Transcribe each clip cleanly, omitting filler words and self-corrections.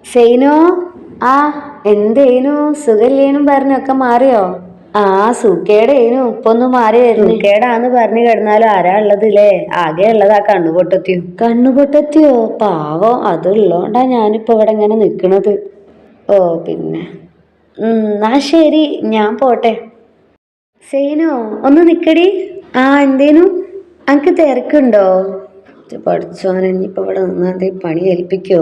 സെയിനോ. ആ, എന്തേനു സുഖല്ലേനും പറഞ്ഞൊക്കെ മാറിയോ? ആ, സുഖേടേനു ഇപ്പൊ ഒന്ന് മാറി വരുന്നു. സുഖേടാന്ന് പറഞ്ഞു കിടന്നാലും ആരാ ഉള്ളതില്ലേ? ആകെ ഉള്ളതാ കണ്ണുപൊട്ടത്തിയോ. കണ്ണുപൊട്ടത്തിയോ? പാവം, അതുള്ളോണ്ടാ ഞാനിപ്പോ ഇവിടെ ഇങ്ങനെ നിക്കണത്. ഓ പിന്നെ എന്നാ ശരി, ഞാൻ പോട്ടെ. സെയിനോ, ഒന്ന് നിക്കടി. ആ, എന്തേനു? അനക്ക് തിരക്കുണ്ടോ? പഠിച്ചോനെ, ഇനിയിപ്പോ ഇവിടെ നിന്നാ പണി ഏൽപ്പിക്കോ?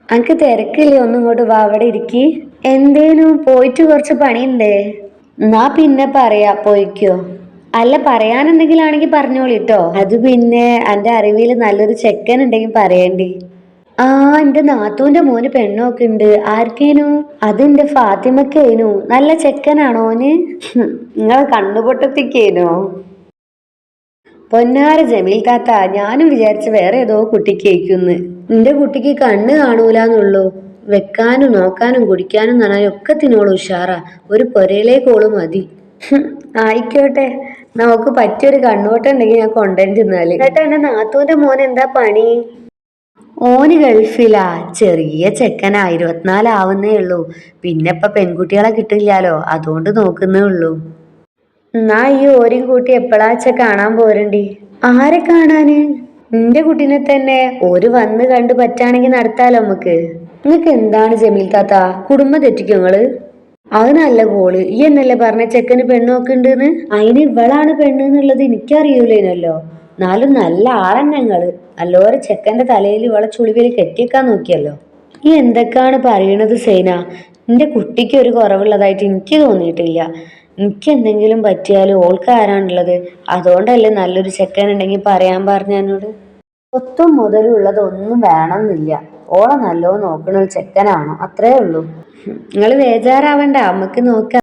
അനക്ക് തിരക്കില്ലേ? ഒന്നും ഇങ്ങോട്ട് വാ, അവിടെ ഇരിക്കി. എന്തേനു? പോയിട്ട് കുറച്ച് പണിയുണ്ടേ. എന്നാ പിന്നെ പറയാ, പോയിക്കോ. അല്ല, പറയാൻ എന്തെങ്കിലും ആണെങ്കിൽ പറഞ്ഞോളിട്ടോ. അത് പിന്നെ എന്റെ അറിവിൽ നല്ലൊരു ചെക്കൻ ഉണ്ടെങ്കിൽ പറയണ്ടി. ആ, എന്റെ നാത്തൂന്റെ മോന് പെണ്ണൊക്കെ ഉണ്ട്. ആർക്കേനു? അതെന്റെ ഫാത്തിമക്കേനു. നല്ല ചെക്കനാണോന്? നിങ്ങൾ കണ്ണുപൊട്ടത്തിക്കേനോ? പൊന്നാര ജമീൽ താത്ത, ഞാനും വിചാരിച്ച് വേറെ ഏതോ കുട്ടിക്കേക്കുന്ന്. നിന്റെ കുട്ടിക്ക് കണ്ണ് കാണൂലെന്നുള്ളൂ. വെക്കാനും നോക്കാനും കുടിക്കാനും നനാനൊക്കെ തിന്നോളൂ ഉഷാറാ. ഒരു പൊരയിലേക്കോള് മതി. ആയിക്കോട്ടെ, നമുക്ക് പറ്റിയൊരു കണ്ണോട്ടം ഉണ്ടെങ്കിൽ ഞാൻ കൊണ്ടുവരുന്നാല്. എന്നിട്ട് എന്റെ നാത്തൂന്റെ മോൻ എന്താ പണി? ഓന് ഗൾഫിലാ. ചെറിയ ചെക്കനാ, 24 ആവുന്നേ ഉള്ളൂ. പിന്നെ ഇപ്പൊ പെൺകുട്ടികളെ കിട്ടില്ലാലോ, അതുകൊണ്ട് നോക്കുന്നേ ഉള്ളൂ. എന്നാ ഈ ഓരും കൂട്ടി എപ്പോഴാച്ച കാണാൻ പോരണ്ടി? ആരെ കാണാന്? നിന്റെ കുട്ടീനെ തന്നെ. ഓര് വന്ന് കണ്ട് പറ്റാണെങ്കി നടത്താലോ നമുക്ക്. നിങ്ങക്ക് എന്താണ് ജമീൽ താത്ത, കുടുംബം തെറ്റിക്കോ നിങ്ങള്? അത് നല്ല കോള്. ഈ എന്നല്ലേ പറഞ്ഞ ചെക്കന് പെണ്ണ് നോക്കുന്നുണ്ടെന്ന്? അതിന് ഇവളാണ് പെണ്ണ് എന്നുള്ളത് എനിക്കറിയൂലേനല്ലോ. എന്നാലും നല്ല ആളെന്നെ നിങ്ങള്. നല്ലോരെ ചെക്കന്റെ തലയിൽ ഇവളെ ചുളിവിൽ കെട്ടിയേക്കാൻ നോക്കിയല്ലോ. ഈ എന്തൊക്കെയാണ് പറയണത് സൈന? നിന്റെ കുട്ടിക്ക് ഒരു കുറവുള്ളതായിട്ട് എനിക്ക് തോന്നിയിട്ടില്ല. എനിക്ക് എന്തെങ്കിലും പറ്റിയാലും ഓൾക്ക് ആരാണുള്ളത്? അതുകൊണ്ടല്ലേ നല്ലൊരു ചെക്കൻ ഉണ്ടെങ്കിൽ പറയാൻ പറഞ്ഞ എന്നോട്. സ്വത്തും മുതലും ഉള്ളതൊന്നും വേണമെന്നില്ല. ഓളെ നല്ലോ നോക്കണ ഒരു ചെക്കനാണോ, അത്രേ ഉള്ളൂ. നിങ്ങൾ ബേജാറാവണ്ട, നമുക്ക് നോക്കാം.